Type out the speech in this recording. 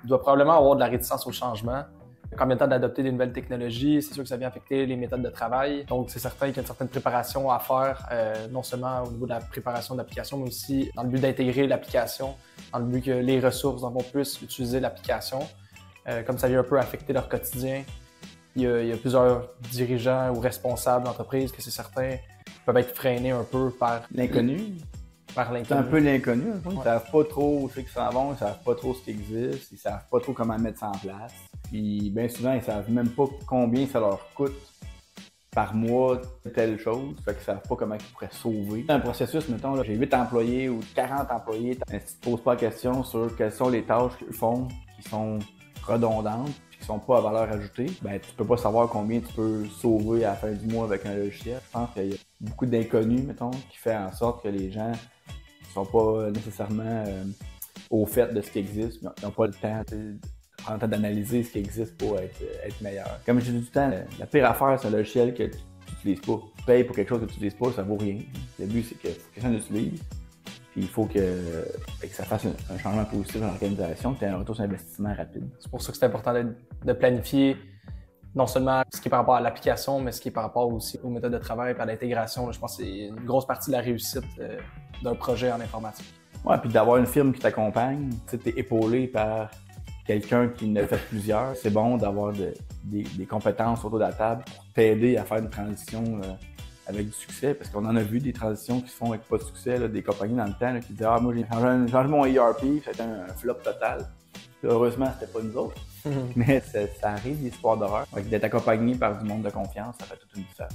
Il doit probablement avoir de la réticence au changement. Combien de temps d'adopter des nouvelles technologies, c'est sûr que ça vient affecter les méthodes de travail. Donc, c'est certain qu'il y a une certaine préparation à faire, non seulement au niveau de la préparation de l'application, mais aussi dans le but d'intégrer l'application, dans le but que les ressources dans le fond puissent utiliser l'application. Comme ça vient un peu affecter leur quotidien, il y a plusieurs dirigeants ou responsables d'entreprise que c'est certain peuvent être freinés un peu par l'inconnu. Par l'inconnu. C'est un peu l'inconnu. Ils ne savent pas trop ce qu'ils s'en vont, ils ne savent pas trop ce qui existe, ils ne savent pas trop comment mettre ça en place. Puis bien souvent, ils ne savent même pas combien ça leur coûte par mois telle chose. Fait qu'ils ne savent pas comment ils pourraient sauver. Dans un processus, mettons, là, j'ai 8 employés ou 40 employés. Tu ne te poses pas la question sur quelles sont les tâches qu'ils font qui sont redondantes et qui ne sont pas à valeur ajoutée. Ben, tu ne peux pas savoir combien tu peux sauver à la fin du mois avec un logiciel. Je pense qu'il y a beaucoup d'inconnus, mettons, qui fait en sorte que les gens ne sont pas nécessairement au fait de ce qui existe, mais ils n'ont pas le temps prendre le temps d'analyser ce qui existe pour être meilleur. Comme je dis tout le temps, la pire affaire, c'est un logiciel que tu n'utilises pas. Tu payes pour quelque chose que tu n'utilises pas, ça vaut rien. Le but, c'est que quelqu'un l'utilise, puis il faut que ça fasse un changement positif dans l'organisation, que tu aies un retour sur investissement rapide. C'est pour ça que c'est important de planifier non seulement ce qui est par rapport à l'application, mais ce qui est par rapport aussi aux méthodes de travail et à l'intégration. Je pense que c'est une grosse partie de la réussite d'un projet en informatique. Ouais, puis d'avoir une firme qui t'accompagne, tu es épaulé par quelqu'un qui en a fait plusieurs. C'est bon d'avoir des compétences autour de la table pour t'aider à faire une transition avec du succès, parce qu'on en a vu des transitions qui se font avec pas de succès, là, des compagnies dans le temps là, qui disaient « Ah, moi j'ai changé mon ERP, c'était un flop total. » Heureusement, c'était pas nous autres, mais ça arrive, des histoires d'horreur. D'être accompagné par du monde de confiance, ça fait toute une différence.